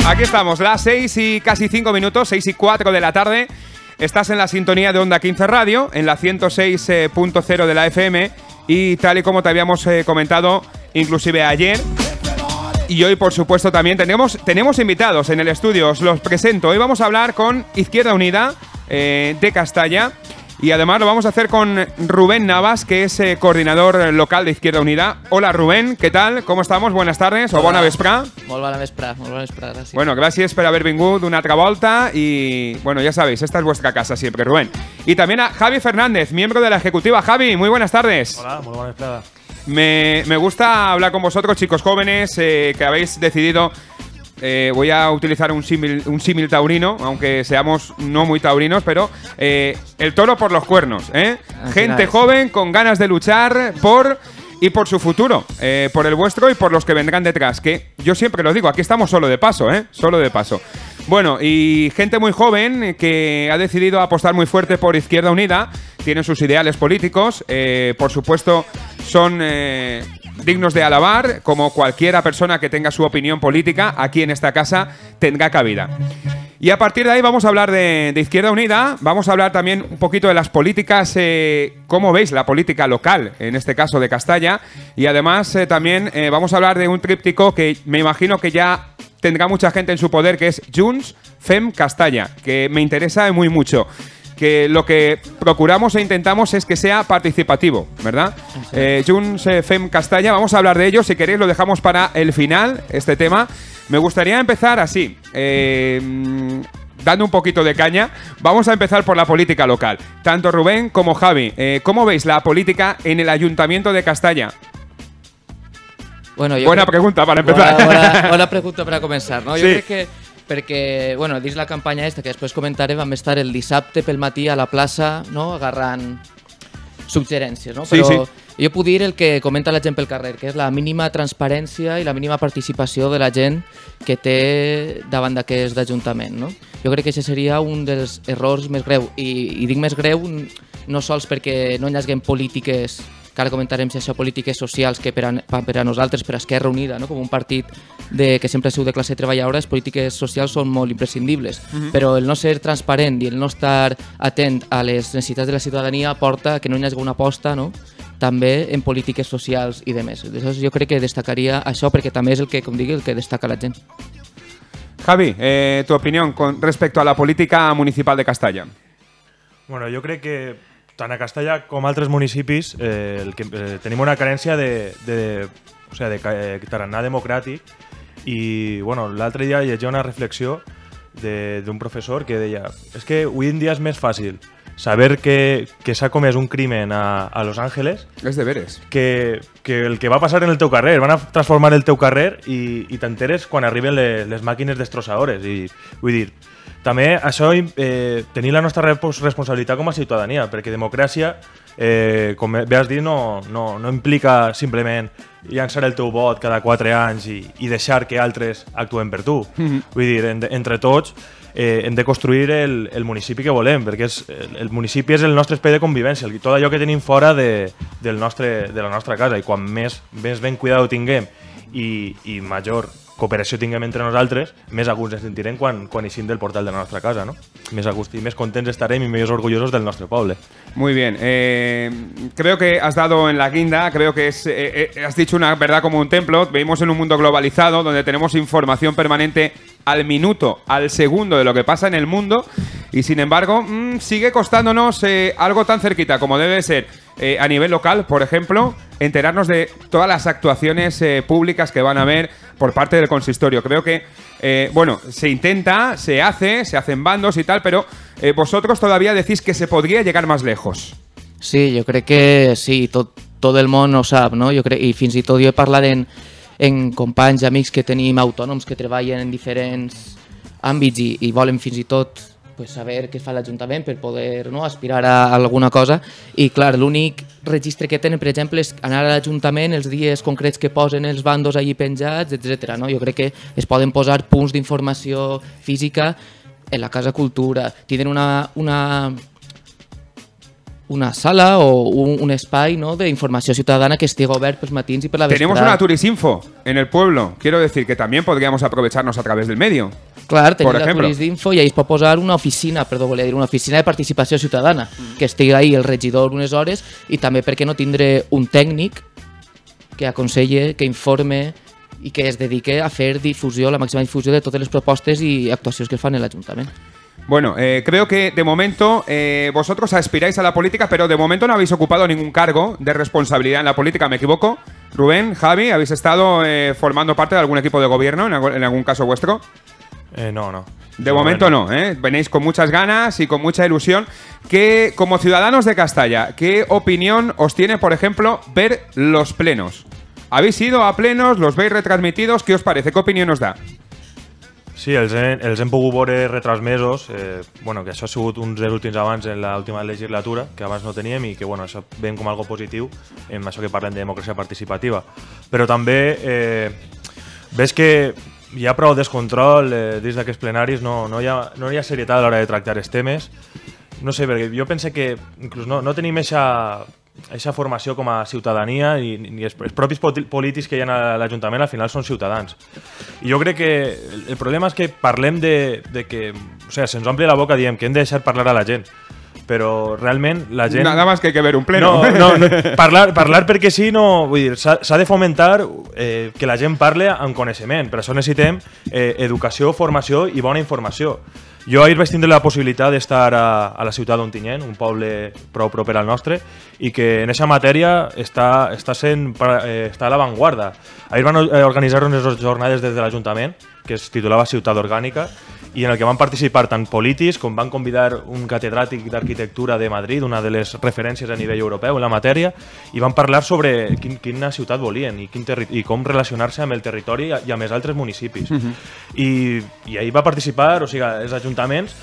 Aquí estamos, las 6 y casi 5 minutos, 6 y 4 de la tarde. Estás en la sintonía de Onda 15 Radio, en la 106.0 de la FM. Y tal y como te habíamos comentado, inclusive ayer y hoy, por supuesto, también tenemos invitados en el estudio. Os los presento. Hoy vamos a hablar con Izquierda Unida de Castalla. Y además lo vamos a hacer con Rubén Navas, que es coordinador local de Izquierda Unida. Hola Rubén, ¿qué tal? Com estamos? Buenas tardes o bona vesprà. Molt bona vesprà, gràcies. Bueno, gracias por haber vingut una altra volta y bueno, ya sabéis, esta es vuestra casa siempre, Rubén. Y también a Javi Fernández, miembro de la ejecutiva. Javi, muy buenas tardes. Hola, muy buena vesprada. Me gusta hablar con vosotros, chicos jóvenes, que habéis decidido... voy a utilizar un símil taurino, aunque seamos no muy taurinos, pero el toro por los cuernos, ¿eh? Gente joven con ganas de luchar por su futuro, por el vuestro y por los que vendrán detrás, que yo siempre lo digo, aquí estamos solo de paso, solo de paso. Bueno, y gente muy joven que ha decidido apostar muy fuerte por Izquierda Unida, tienen sus ideales políticos, por supuesto son... dignos de alabar, como cualquiera persona que tenga su opinión política aquí en esta casa tendrá cabida. Y a partir de ahí vamos a hablar de Izquierda Unida, vamos a hablar también un poquito de las políticas, cómo veis la política local, en este caso de Castalla, y además también vamos a hablar de un tríptico que me imagino que ya tendrá mucha gente en su poder, que es Junts Fem Castalla, que me interesa muy mucho. Que lo que procuramos e intentamos es que sea participativo, ¿verdad? Junts Fem Castalla, vamos a hablar de ello, si queréis lo dejamos para el final, este tema. Me gustaría empezar así, dando un poquito de caña. Vamos a empezar por la política local. Tanto Rubén como Javi, ¿cómo veis la política en el Ayuntamiento de Castalla? Bueno, buena pregunta para empezar. Bona pregunta per a començar, no? Sí. Jo crec que perquè, bueno, dins la campanya esta, que després comentaré, vam estar el dissabte pel matí a la plaça, no?, agarrant suggerències, no? Però sí. Jo puc dir el que comenta la gent pel carrer, que és la mínima transparència i la mínima participació de la gent que té davant d'aquest ajuntament, no? Jo crec que això seria un dels errors més greu, i dic més greu no sols perquè no hi hagin polítiques, que ara comentarem si això, polítiques socials que per a nosaltres, per a Esquerra Unida, no? Com un partit que sempre ha sigut de classe treballadora, les polítiques socials són molt imprescindibles, però el no ser transparent i el no estar atent a les necessitats de la ciutadania porta que no hi hagi una aposta, no?, també en polítiques socials i demés. Llavors jo crec que destacaria això perquè també és el que, com digui, el que destaca la gent. Javi, tu opinión con respecto a la política municipal de Castalla. Bueno, jo crec que tant a Castalla com a altres municipis tenim una carència de tarannà democràtic i bueno, l'altre dia llegia una reflexió d'un professor que deia és que avui en dia és més fàcil saber que s'ha comès un crimen a Los Ángeles és deberes que el que va passar en el teu carrer. Van a transformar el teu carrer i t'enteres quan arriben les màquines destrossadores. I vull dir, també això, tenir la nostra responsabilitat com a ciutadania, perquè democràcia, com bé has dit, no implica simplement llançar el teu vot cada 4 anys i deixar que altres actuen per tu. Vull dir, entre tots hem de construir el municipi que volem, perquè el municipi és el nostre espai de convivència, tot allò que tenim fora de la nostra casa, i quan més ben cuidado tinguem i major cooperació tinguem entre nosaltres, més a gust ens sentirem quan eixim del portal de la nostra casa, ¿no? Més a gust i més contents estarem i més orgullosos del nostre poble. Muy bien. Creo que has dado en la guinda, creo que has dicho una verdad como un templo. Vivimos en un mundo globalizado donde tenemos información permanente al minuto, al segundo de lo que pasa en el mundo y sin embargo sigue costándonos algo tan cerquita como debe ser a nivel local, por ejemplo, enterarnos de todas las actuaciones públicas que van a haber por parte del consistorio. Creo que, bueno, se intenta, se hacen bandos y tal, pero vosotros todavía decís que se podría llegar más lejos. Sí, jo crec que sí, tot el món ho sap, no? Jo crec, i fins i tot jo he parlat en companys i amics que tenim autònoms que treballen en diferents àmbits i volen fins i tot saber què fa l'Ajuntament per poder aspirar a alguna cosa. I clar, l'únic registre que tenen, per exemple, és anar a l'Ajuntament els dies concrets que posen els bandos allí penjats, etc. Jo crec que es poden posar punts d'informació física en la Casa Cultura. Tenen una sala o un espai, no?, d'informació ciutadana que estigui obert pels matins i per la vesprada. Tenemos una Turisinfo en el pueblo. Quiero decir que también podríamos aprovecharnos a través del medio. Clar, tenim la Turisinfo i ahí es pot posar una oficina, una oficina de participació ciutadana, que estigui ahí el regidor unes hores i també, per què no, tindre un tècnic que aconselle, que informe i que es dedique a fer difusió, la màxima difusió de totes les propostes i actuacions que fan en l'Ajuntament. Bueno, creo que de momento vosotros aspiráis a la política, pero de momento no habéis ocupado ningún cargo de responsabilidad en la política, ¿me equivoco? Rubén, Javi, ¿habéis estado formando parte de algún equipo de gobierno en algún caso vuestro? No. De momento no, ¿eh? Venéis con muchas ganas y con mucha ilusión. Que, como ciudadanos de Castalla, ¿qué opinión os tiene, por ejemplo, ver los plenos? ¿Habéis ido a plenos? ¿Los veis retransmitidos? ¿Qué os parece? ¿Qué opinión os da? Sí, els hem pogut veure retransmesos, que això ha sigut uns dels últims abans en l'última legislatura, que abans no teníem i que això veiem com algo positiu en això que parlem de democràcia participativa. Però també ves que hi ha prou descontrol dins d'aquests plenaris, no hi ha serietat a l'hora de tractar els temes. No sé, perquè jo penso que inclús no tenim aquesta formació com a ciutadania i els propis polítics que hi ha a l'Ajuntament al final són ciutadans. I jo crec que el problema és que parlem de que se'ns omple la boca diem que hem de deixar parlar a la gent, però realment la gent... Nada más que hay que ver un pleno. No, parlar perquè sí, no, vull dir, s'ha de fomentar que la gent parle amb coneixement. Per això necessitem educació, formació i bona informació. Jo ahir vaig tindre la possibilitat d'estar a la ciutat d'Ontinyent, un poble prou proper al nostre, i que en aquesta matèria està a l'avantguarda. Ahir van organitzar unes jornades des de l'Ajuntament, que es titulava Ciutat Orgànica, i en el que van participar tant polítics com van convidar un catedràtic d'arquitectura de Madrid, una de les referències a nivell europeu en la matèria, i van parlar sobre quina ciutat volien i com relacionar-se amb el territori i amb els altres municipis. I ahir va participar, els ajuntaments,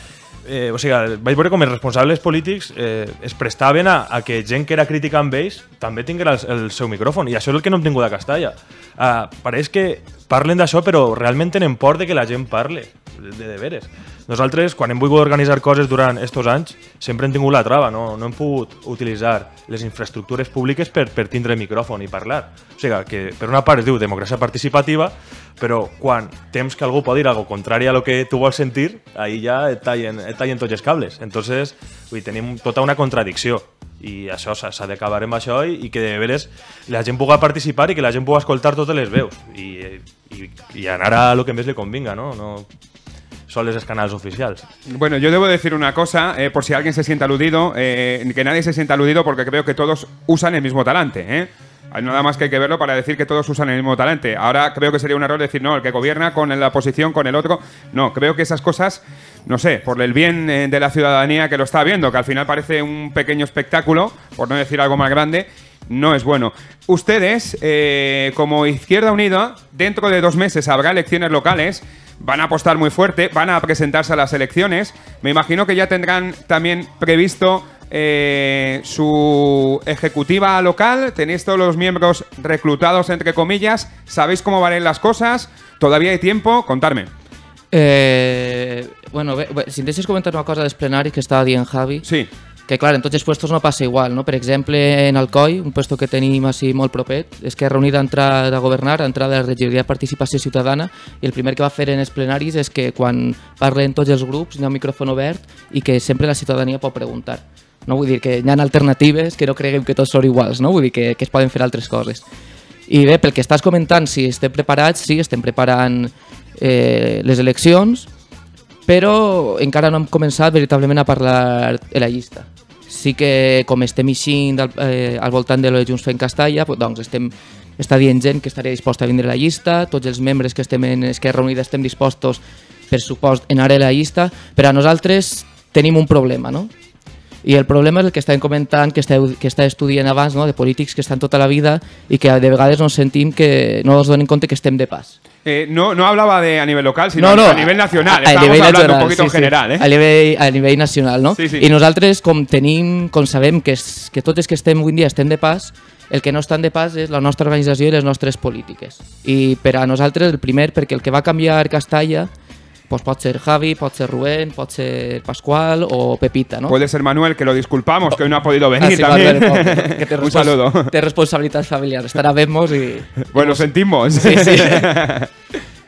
vaig veure com els responsables polítics es prestaven a que gent que era crítica amb ells també tinguera el seu micròfon, i això és el que no hem tingut a Castalla. Pareix que parlen d'això però realment tenen por de que la gent parle, de veres. Nosaltres, quan hem volgut organitzar coses durant aquests anys, sempre hem tingut la trava, no hem pogut utilitzar les infraestructures públiques per tindre micròfon i parlar. O sigui, que per una part es diu democràcia participativa, però quan temps que algú pot dir alguna cosa contrari a lo que tu vols sentir, ahí ja et tallen tots els cables. Entonces, tenim tota una contradicció. I això s'ha d'acabar amb això i que de veres la gent pugui participar i que la gent pugui escoltar totes les veus i anar a lo que més li convinga, no sols els canals oficials. Bueno, yo debo decir una cosa, por si alguien se siente aludido, que nadie se sienta aludido porque creo que todos usan el mismo talante, Hay nada más que hay que verlo para decir que todos usan el mismo talante. Ahora creo que sería un error decir, no, el que gobierna con la oposición, con el otro. No, creo que esas cosas, no sé, por el bien de la ciudadanía que lo está viendo, que al final parece un pequeño espectáculo, por no decir algo más grande, no es bueno. Ustedes, como Izquierda Unida, dentro de 2 meses habrá elecciones locales, van a apostar muy fuerte, van a presentarse a las elecciones. Me imagino que ya tendrán también previsto su ejecutiva local. Tenéis todos los miembros reclutados, entre comillas. ¿Sabéis cómo van a ir las cosas? ¿Todavía hay tiempo? Contarme. Bueno, si em deixes comentar una cosa dels plenaris que estava dient Javi. Sí. Que clar, en tots els puestos no passa igual, no? Per exemple, en Alcoi, un puesto que tenim així molt propet, Esquerra Unida ha entrat a governar, ha entrat a la regidoria de participació ciutadana, i el primer que va fer en els plenaris és que quan parlen tots els grups hi ha un micròfon obert i que sempre la ciutadania pot preguntar. No vull dir que hi ha alternatives, que no creguem que tots són iguals, no? Vull dir que es poden fer altres coses. I bé, pel que estàs comentant, si estem preparats, sí, estem preparant les eleccions, però encara no hem començat veritablement a parlar de la llista. Sí que com estem eixint al voltant de lo de Junts Fem Castalla, doncs està dient gent que estaria disposta a vindre a la llista, tots els membres que estem en Esquerra Unida estem dispostos, per supost, a anar a la llista, però a nosaltres tenim un problema, no? I el problema és el que estàvem comentant, que està estudiant abans, no? De polítics que estan tota la vida i que de vegades ens sentim que no ens donen compte que estem de pas. No hablaba a nivel local, sino a nivel nacional. Estábamos hablando nacional, un poquito en general. A nivell nacional, no? Sí. I nosaltres, com sabem que tots els que estem avui en dia estem de pas, el que no estan de pas és la nostra organització i les nostres polítiques. I per a nosaltres, el primer, perquè el que va canviar Castalla, Pues pot ser Javi, pot ser Rubén, pot ser Pascual o Pepita, ¿no? Puede ser Manuel, que lo disculpamos, que hoy no ha podido venir sí, también. Manuel, que Un saludo. Té responsabilitat familiar. Estarà vemos i... Bueno, sentimos. Sí, sí.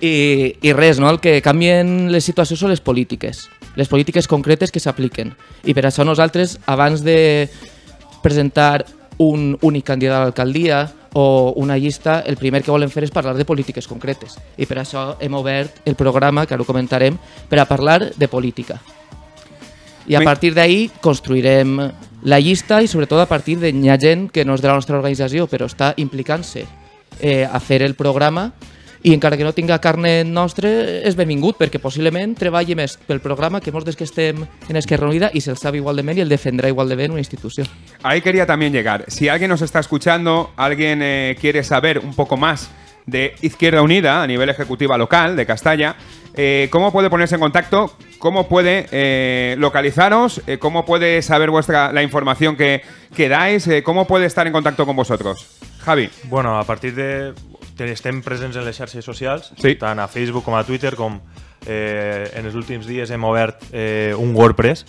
I res, no? El que canvien les situacions són les polítiques concretes que s'apliquen. I per això nosaltres, abans de presentar un únic candidat a l'alcaldia o una llista, el primer que volem fer és parlar de polítiques concretes. I per això hem obert el programa, que ara ho comentarem, per a parlar de política. I a partir d'ahí construirem la llista i sobretot a partir de hi ha gent que no és de la nostra organització però està implicant-se a fer el programa i encara que no tinga carnet nostre és benvingut perquè possiblement treballi més pel programa que molts dels que estem en Esquerra Unida y se el sabe igual de bien y el defendrá igual de bien una institución. Ahí quería también llegar. Si alguien nos está escuchando, alguien quiere saber un poco más de Izquierda Unida a nivel ejecutiva local de Castalla, ¿cómo puede ponerse en contacto? ¿Cómo puede localizaros? ¿Cómo puede saber la información que dais? ¿Cómo puede estar en contacto con vosotros? Javi. Bueno, a partir de... Estem presents en les xarxes socials, sí. Tant a Facebook com a Twitter, com en els últims dies hem obert un WordPress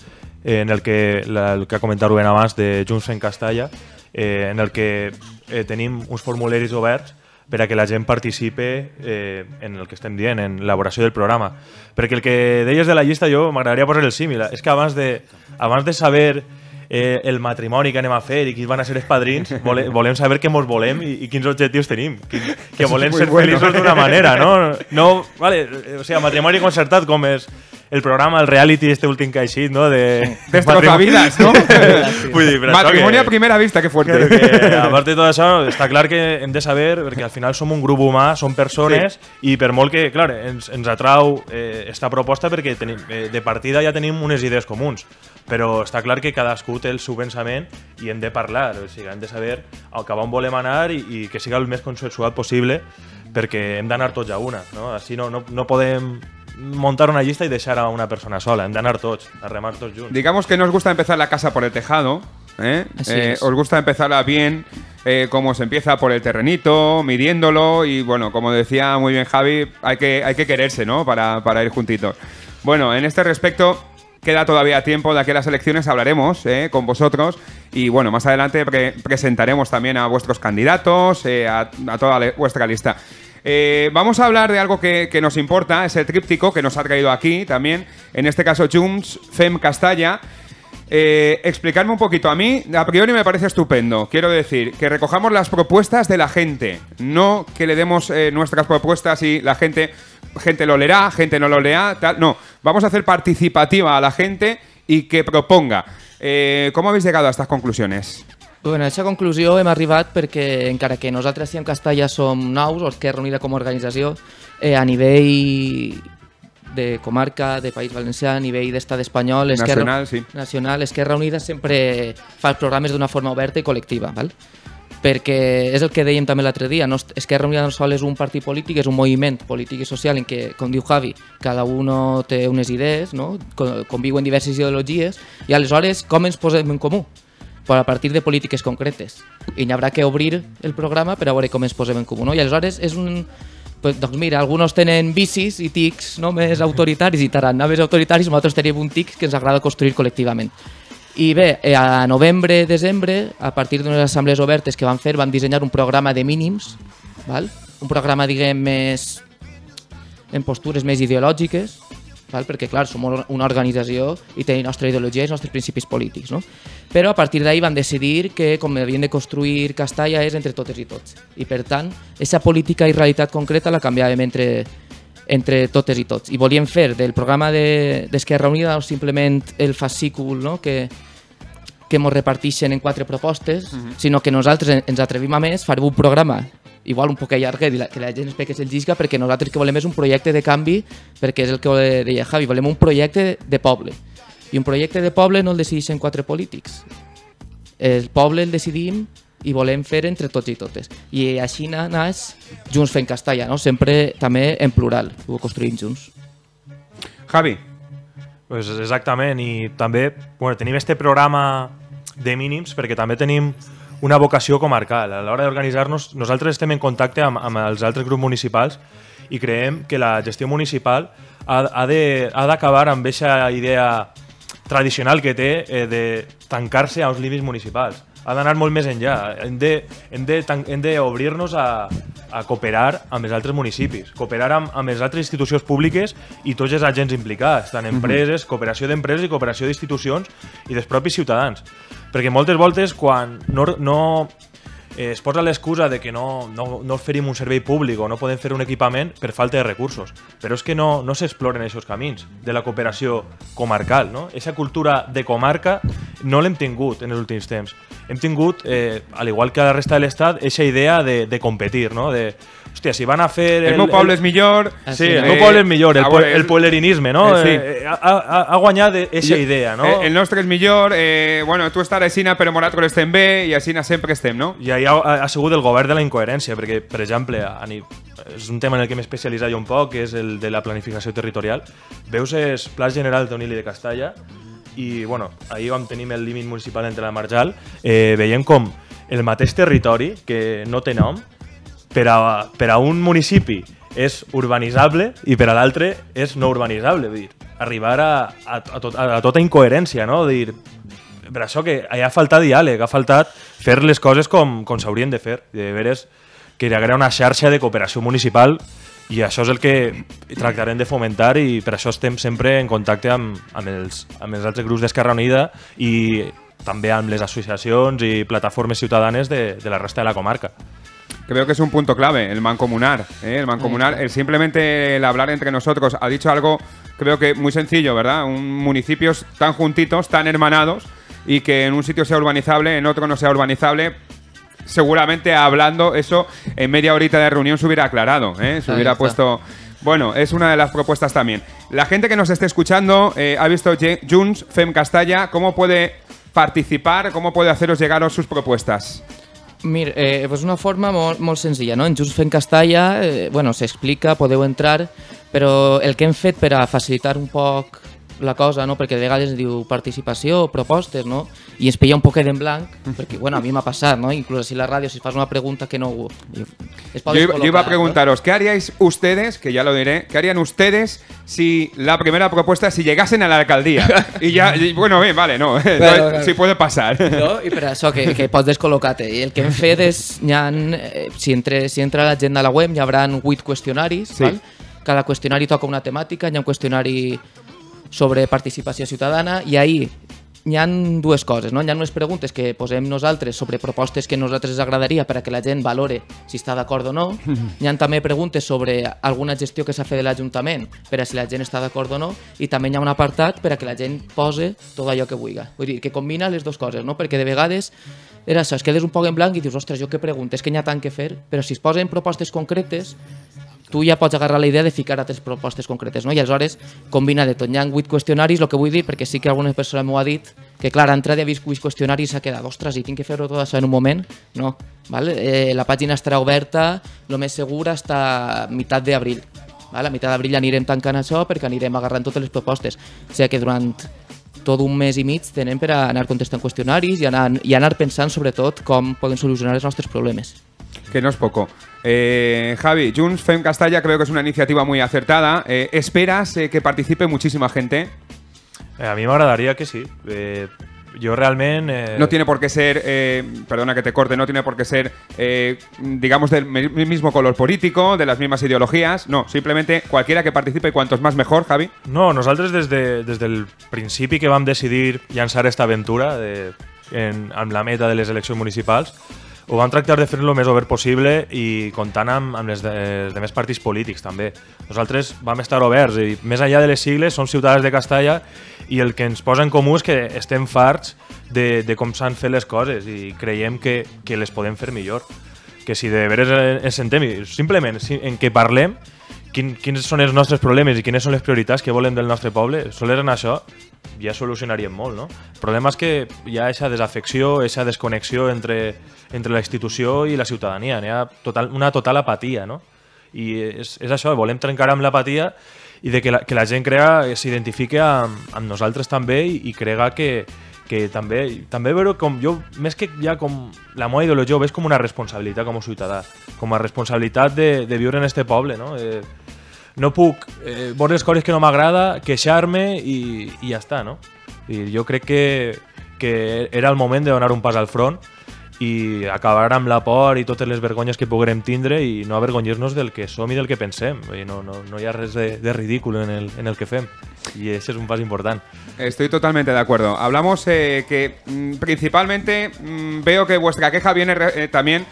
en el que ha comentat Rubén abans de Junts Fem Castalla, en el que tenim uns formularis oberts per a que la gent participe en el que estem dient, en l'elaboració del programa. Perquè el que deies de la llista, jo m'agradaria posar el símil. És que abans de saber el matrimoni que anem a fer i quins van a ser els padrins, volem saber què mos volem i quins objectius tenim. Que volem ser feliços d'una manera, no? Vale, o sigui, matrimoni concertat com és el programa, el reality este últim que ha eixit, no? Destrozavidas, ¿no? Vull dir, Matrimonio a primera vista, que fuerte. Que, a part de tot això, està clar que hem de saber, perquè al final som un grup humà, som persones, sí. I per molt que, clar, ens atrau esta proposta perquè de partida ja tenim unes idees comuns, però està clar que cadascú té el seu pensament i hem de parlar, o sigui, hem de saber cap on volem anar i que siga el més consensuat possible perquè hem d'anar tots a una, no? Així no podem montar una llista y deixar a una persona sola, hem d'anar tots, a remar tots junts. Digamos que no os gusta empezar la casa por el tejado, os gusta empezarla bien, como se empieza por el terrenito, midiéndolo y bueno, como decía muy bien Javi, hay que quererse, ¿no? Para ir juntitos. Bueno, en este respecto queda todavía tiempo, de aquí a las elecciones hablaremos con vosotros y bueno, más adelante presentaremos también a vuestros candidatos, a toda vuestra lista. Vamos a hablar de algo que nos importa, es el tríptico que nos ha traído aquí también, en este caso Junts Fem Castalla. Explicarme un poquito, a mí a priori me parece estupendo, quiero decir, que recojamos las propuestas de la gente, no que le demos nuestras propuestas y la gente lo leerá, gente no lo leerá, tal, no, vamos a hacer participativa a la gente y que proponga. ¿Cómo habéis llegado a estas conclusiones? Bueno, a aquesta conclusió hem arribat perquè, encara que nosaltres sí en Castalla som nous, o Esquerra Unida com a organització, a nivell de comarca, de País Valencià, a nivell d'estat espanyol, nacional, Esquerra Unida sempre fa els programes d'una forma oberta i col·lectiva, val? Perquè és el que dèiem també l'altre dia, Esquerra Unida no sol és un partit polític, és un moviment polític i social en què, com diu Javi, cada un té unes idees, no? Conviuen diverses ideologies i aleshores com ens posem en comú? Però a partir de polítiques concretes. I n'hi haurà que obrir el programa per a veure com ens posem en comú. No? I aleshores és un... Pues, doncs mira, alguns tenen vicis i tics més autoritaris i tarannades autoritaris, nosaltres tenim un tic que ens agrada construir col·lectivament. I bé, a novembre, desembre, a partir d'unes assemblees obertes que vam fer, vam dissenyar un programa de mínims, val? Un programa, diguem, més en postures més ideològiques, val? Perquè, clar, som una organització i tenim nostra ideologia i els nostres principis polítics, no? Però a partir d'ahir vam decidir que com havien de construir Castalla és entre totes i tots. I per tant, aquesta política i realitat concreta la canviàvem entre totes i tots. I volíem fer del programa d'Esquerra Unida simplement el fascícul, no? que ens repartixen en 4 propostes, sinó que nosaltres ens atrevim a més, farem un programa igual un poc llarg, que la gent espera que se'l llisca, perquè nosaltres que volem és un projecte de canvi, perquè és el que deia Javi, volem un projecte de poble. I un projecte de poble no el decideixen 4 polítics. El poble el decidim i volem fer entre tots i totes. I així naix Junts Fem Castalla, no? Sempre també en plural, ho construïm junts. Javi. Pues exactament, i també tenim este programa de mínims perquè també tenim una vocació comarcal. A l'hora d'organitzar-nos, nosaltres estem en contacte amb els altres grups municipals i creiem que la gestió municipal ha d'acabar amb aquesta idea tradicional que té de tancar-se a uns límits municipals. Ha d'anar molt més enllà. Hem d'obrir-nos a cooperar amb els altres municipis, cooperar amb les altres institucions públiques i tots els agents implicats, tant empreses, cooperació d'empreses i cooperació d'institucions i dels propis ciutadans. Perquè moltes voltes, quan es posa l'excusa de que no oferim un servei públic o no podem fer un equipament per falta de recursos. Però és que no s'exploren aquests camins de la cooperació comarcal. Aquesta cultura de comarca no l'hem tingut en els últims temps. Hem tingut, al igual que a la resta de l'Estat, aquesta idea de competir, no? Hòstia, si van a fer... El meu poble és millor... Sí, el meu poble és millor, el pueblerinisme, no? Ha guanyat aquesta idea, no? El nostre és millor, bueno, tu estàs així, però nosaltres estem bé i així sempre estem, no? I allà ha sigut el govern de la incoherència, perquè, per exemple, és un tema en el que m'he especialitzat jo un poc, que és el de la planificació territorial. Veus els plans generals d'Onil i de Castalla i, bueno, ahir vam tenir el límit municipal entre la Marjal, veiem com el mateix territori, que no té nom, per a un municipi és urbanitzable i per a l'altre és no urbanitzable. Vull dir, arribar a tota incoherència, no? Dir, per això que ha faltat diàleg, ha faltat fer les coses com s'haurien de fer. De veres que hi haguera una xarxa de cooperació municipal i això és el que tractarem de fomentar i per això estem sempre en contacte amb els altres grups d'Esquerra Unida i també amb les associacions i plataformes ciutadanes de la resta de la comarca. Creo que es un punto clave, el mancomunar. El mancomunar, simplemente el hablar entre nosotros. Ha dicho algo, creo que muy sencillo, ¿verdad? Municipios tan juntitos, tan hermanados, y que en un sitio sea urbanizable, en otro no sea urbanizable. Seguramente hablando eso, en media horita de reunión se hubiera aclarado, se hubiera puesto... Bueno, es una de las propuestas también. La gente que nos esté escuchando ha visto Junts Fem Castalla. ¿Cómo puede participar? ¿Cómo puede haceros llegar sus propuestas? Mira, és una forma molt senzilla, no? En Junts Fem Castalla, bueno, s'explica, podeu entrar, però el que hem fet per a facilitar un poc la cosa, no? Perquè de vegades diu participació, propostes, no? I ens pilla un poquet en blanc, perquè, bueno, a mi m'ha passat, ¿no? Incluso si la ràdio, si fas una pregunta que no... Yo iba a preguntaros, ¿no? ¿Qué haríais ustedes, que ya lo diré, qué harían ustedes si la primera propuesta, si llegasen a la alcaldía? Bueno, bien, vale, no, claro. Si puede pasar. No? I per això que pots descol·locar-te. I el que hem fet és, si entra la gent a la web, hi haurà 8 qüestionaris, sí. Val? Cada qüestionari toca una temàtica, hi ha un qüestionari sobre participació ciutadana i ahir hi ha dues coses, no? Hi ha unes preguntes que posem nosaltres sobre propostes que a nosaltres ens agradaria per a que la gent valore si està d'acord o no. Hi ha també preguntes sobre alguna gestió que s'ha fet de l'Ajuntament per a si la gent està d'acord o no, i també hi ha un apartat per a que la gent pose tot allò que vulgui. Vull dir, que combina les dues coses, no? Perquè de vegades era això, es quedes un poc en blanc i dius, ostres, jo què pregunto? És que n'hi ha tant que fer, però si es posen propostes concretes tu ja pots agarrar la idea de ficar altres propostes concretes, no? I aleshores combina de tot. Hi ha 8 qüestionaris, el que vull dir, perquè sí que alguna persona m'ho ha dit, que clar, entrada ha vist 8 qüestionaris i s'ha quedat, ostres, i tinc que fer-ho tot això en un moment? No, val? La pàgina estarà oberta, el més segur està a meitat d'abril. A meitat d'abril ja anirem tancant això perquè anirem agarrant totes les propostes. O sigui que durant tot un mes i mig tenem per anar contestant qüestionaris i anar pensant sobretot com poden solucionar els nostres problemes. Que no es poco. Javi, Junts Fem Castalla creo que es una iniciativa muy acertada. ¿Esperas que participe muchísima gente? A mí me agradaría que sí. Yo realmente... No tiene por qué ser, perdona que te corte, no tiene por qué ser, digamos, del mismo color político, de las mismas ideologías. No, simplemente cualquiera que participe, cuantos más mejor, Javi. No, nosaltres des del principi que vam decidir llançar esta aventura amb la meta de les eleccions municipals, ho vam tractar de fer el més obert possible i comptant amb els demés partits polítics també. Nosaltres vam estar oberts i més enllà de les sigles som ciutadans de Castalla i el que ens posa en comú és que estem farts de com s'han fet les coses i creiem que les podem fer millor. Que si de veres ens sentem i simplement en què parlem quins són els nostres problemes i quines són les prioritats que volem del nostre poble, sols en això ja solucionaríem molt, no? El problema és que hi ha aquesta desafecció, aquesta desconnexió entre la institució i la ciutadania, hi ha una total apatia, no? I és això, volem trencar amb l'apatia i de que la gent s'identifique amb nosaltres també i crega que també veure com jo, més que ja com la meva ideologia, ho veig com una responsabilitat com a ciutadà, com a responsabilitat de viure en este poble, no? no puc veure les coses que no m'agrada, queixar-me i ja està, no? I jo crec que era el moment de donar un pas al front i acabar amb la por i totes les vergonyes que poguérem tindre i no avergonyir-nos del que som i del que pensem. No hi ha res de ridícul en el que fem y ese es un paso importante. Estoy totalmente de acuerdo. Hablamos que principalmente veo que vuestra queja viene también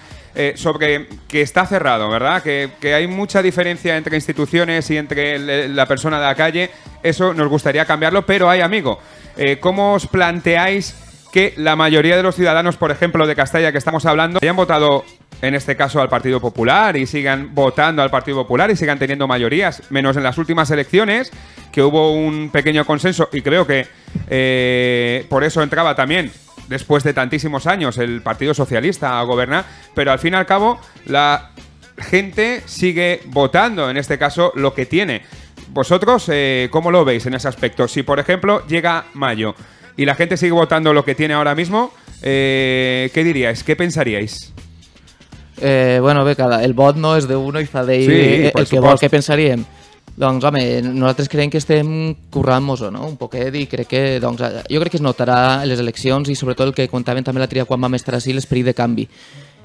sobre que está cerrado, ¿verdad? Que hay mucha diferencia entre instituciones y entre la persona de la calle. Eso nos gustaría cambiarlo, pero hay, amigo, ¿cómo os planteáis que la mayoría de los ciudadanos, por ejemplo, de Castalla que estamos hablando, hayan votado en este caso al Partido Popular y sigan votando al Partido Popular y sigan teniendo mayorías, menos en las últimas elecciones, que hubo un pequeño consenso y creo que por eso entraba también, después de tantísimos años, el Partido Socialista a gobernar, pero al fin y al cabo la gente sigue votando, en este caso, lo que tiene. ¿Vosotros cómo lo veis en ese aspecto? Si, por ejemplo, llega mayo y la gente sigue votando lo que tiene ahora mismo, ¿qué diríais? ¿Qué pensaríais? Bueno, bé, el vot no és d'uno i fa d'ell el que vol. Què pensaríem? Doncs, home, nosaltres creiem que estem currant-nos-ho, no? Un poquet, i crec que, doncs, jo crec que es notarà en les eleccions i sobretot el que contàvem també la tria quan vam estar així, l'esperit de canvi.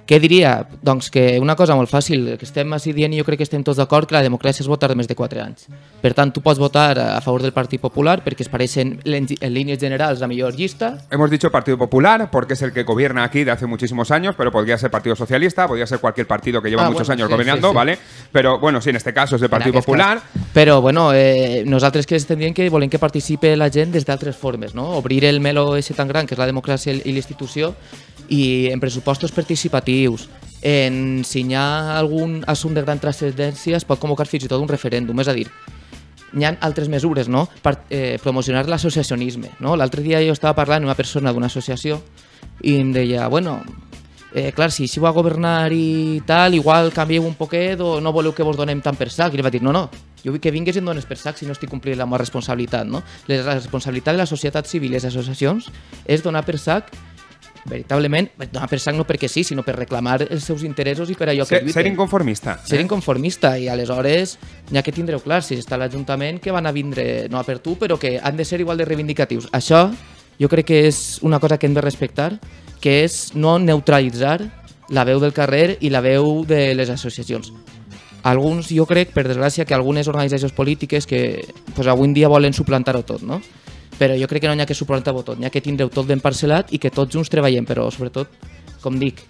Què diria? Doncs que una cosa molt fàcil, que estem així dient i jo crec que estem tots d'acord que la democràcia és votar de més de 4 anys. Per tant, tu pots votar a favor del Partit Popular perquè es pareixen en línies generals la millor llista. Hemos dicho Partido Popular porque es el que gobierna aquí de hace muchísimos años, pero podría ser Partido Socialista, podría ser cualquier partido que lleva muchos años gobernando, ¿vale? Pero bueno, sí, en este caso es el Partido Popular. Però bueno, nosaltres que estem dient que volem que participe la gent des d'altres formes, no? Obrir el melo ese tan gran que és la democràcia i l'institució i en pressupostos participatius, en ensenyar algun assumpte de gran transcendència es pot convocar fins i tot un referèndum, és a dir, hi ha altres mesures, no? Promocionar l'associacionisme, no? L'altre dia jo estava parlant amb una persona d'una associació i em deia, bueno, clar, si va a governar i tal, igual canvieu un poquet o no voleu que vos donem tant per sac. I li va dir, no, jo vull que vingues i em dones per sac si no estic complint la meva responsabilitat, no? La responsabilitat de la societat civil i les associacions és donar per sac, veritablement, donar per sac no perquè sí, sinó per reclamar els seus interessos i per allò que lluiten. Ser inconformista. Ser inconformista, i aleshores n'hi ha que tindreu clar, si està l'Ajuntament que van a vindre, no per tu, però que han de ser igual de reivindicatius. Això jo crec que és una cosa que hem de respectar, que és no neutralitzar la veu del carrer i la veu de les associacions. Alguns, jo crec, per desgràcia, que algunes organitzacions polítiques que avui en dia volen suplantar-ho tot, no? Però jo crec que no hi ha que suplantar-ho tot, n'hi ha que tindre-ho tot ben parcel·lat i que tots junts treballem, però sobretot, com dic,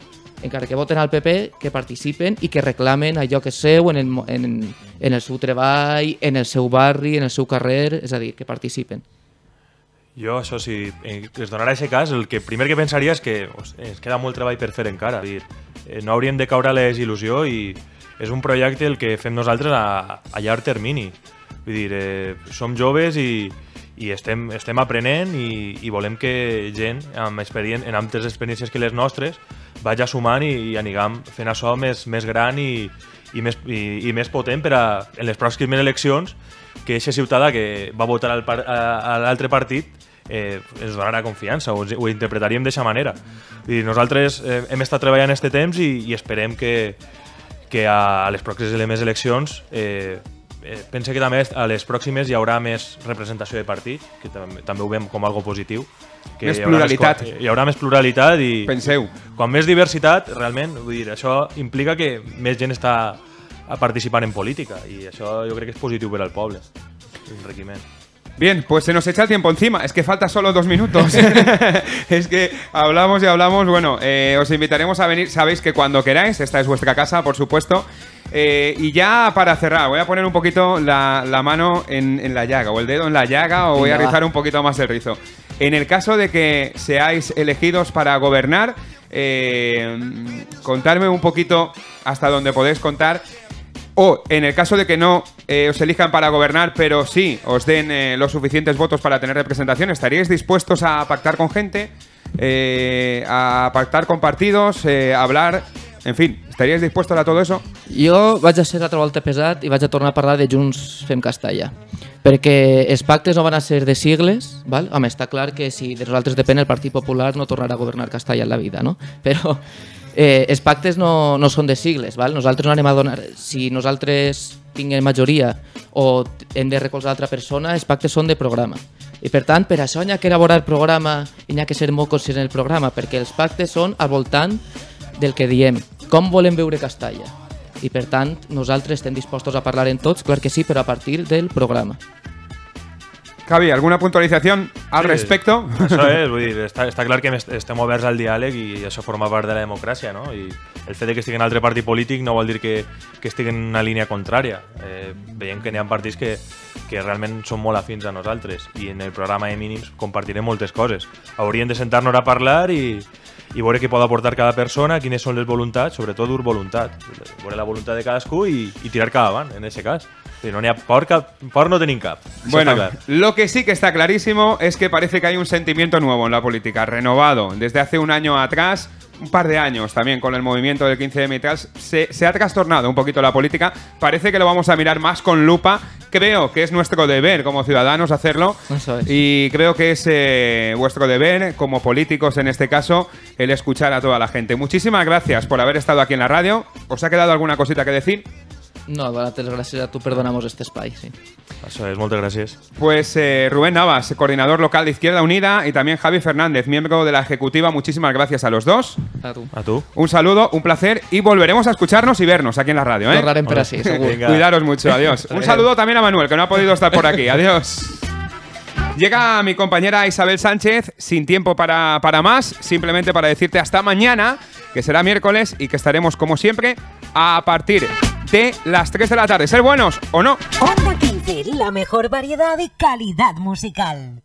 encara que voten al PP, que participen i que reclamen allò que és seu en el seu treball, en el seu barri, en el seu carrer, és a dir, que participen. Jo, això, si es donarà aquest cas, el primer que pensaria és que ens queda molt treball per fer encara. No hauríem de caure a la desil·lusió i és un projecte el que fem nosaltres a llarg termini. Vull dir, som joves i estem aprenent i volem que gent amb altres experiències que les nostres vagi sumant i anirem fent això més gran i més potent per a en les pròximes eleccions que aquest ciutadà que va votar a l'altre partit ens donarà confiança, ho interpretaríem d'aquesta manera. Nosaltres hem estat treballant aquest temps i esperem que a les pròximes eleccions pense que també a les pròximes hi haurà més representació de partit, que també ho veiem com algo positiu. Més pluralitat. Hi haurà més pluralitat i penseu. Quan més diversitat, realment, vull dir, això implica que més gent està participant en política i això jo crec que és positiu per al poble. Enriquiment. Bien, pues se nos echa el tiempo encima. Es que falta solo 2 minutos. Es que hablamos y hablamos. Bueno, os invitaremos a venir. Sabéis que cuando queráis, esta es vuestra casa, por supuesto. Y ya para cerrar, voy a poner un poquito la mano en la llaga, o el dedo en la llaga, o voy a rizar un poquito más el rizo. En el caso de que seáis elegidos para gobernar, contadme un poquito hasta donde podéis contar. O en el caso de que no os elijan para gobernar, pero sí os den los suficientes votos para tener representación, ¿estaríais dispuestos a pactar con gente, a pactar con partidos, a hablar? En fin, ¿estaríais dispuestos a todo eso? Jo vaig a ser altra volta pesat i vaig a tornar a parlar de Junts Fem Castalla. Perquè els pactes no van a ser de sigles, val? Home, està clar que si de nosaltres depèn el Partit Popular no tornarà a governar Castalla en la vida, no? Però els pactes no són de sigles, val? Nosaltres no anem a donar... Si nosaltres tinguem majoria o hem de recolzar l'altra persona, els pactes són de programa. I per tant, per això n'hi ha que elaborar el programa i n'hi ha que ser molt conscients en el programa, perquè els pactes són al voltant del que diem, com volem veure Castalla. I per tant, nosaltres estem dispostos a parlar en tots, clar que sí, però a partir del programa. Javi, ¿alguna puntualización al respecto? Això és, vull dir, està clar que estem oberts al diàleg i això forma part de la democràcia, no? I el fet de que estigui en altre partit polític no vol dir que estigui en una línia contrària. Veiem que n'hi ha partits que realment són molt afins a nosaltres i en el programa de mínims compartirem moltes coses. Hauríem de sentar-nos a parlar i veure què pot aportar cada persona, quines són les voluntats, sobretot dur voluntat. Veure la voluntat de cadascú i tirar cap avant, en aquest cas. No n'hi ha por no tenim cap. Bueno, lo que sí que está clarísimo es que parece que hay un sentimiento nuevo en la política, renovado. Desde hace un año atrás, un par de años también con el movimiento del 15M y tal, se ha trastornado un poquito la política. Parece que lo vamos a mirar más con lupa. Creo que es nuestro deber como ciudadanos hacerlo. Eso es. Y creo que es vuestro deber como políticos en este caso el escuchar a toda la gente. Muchísimas gracias por haber estado aquí en la radio. ¿Os ha quedado alguna cosita que decir? No, gracias a tu perdonamos este espai, sí. Això és, moltes gràcies. Pues Rubén Navas, coordinador local de Izquierda Unida, y también Javi Fernández, miembro de la ejecutiva. Muchísimas gracias a los dos. A tu. A tu. Un saludo, un placer y volveremos a escucharnos y vernos aquí en la radio. Tornarem per així, segur. Cuidaros mucho, adiós. Un saludo también a Manuel, que no ha podido estar por aquí. Adiós. Llega mi compañera Isabel Sánchez, sin tiempo para más, simplemente para decirte hasta mañana, que será miércoles y que estaremos como siempre a partir de las 3 de la tarde. ¿Ser buenos o no? Onda 15, la mejor variedad y calidad musical.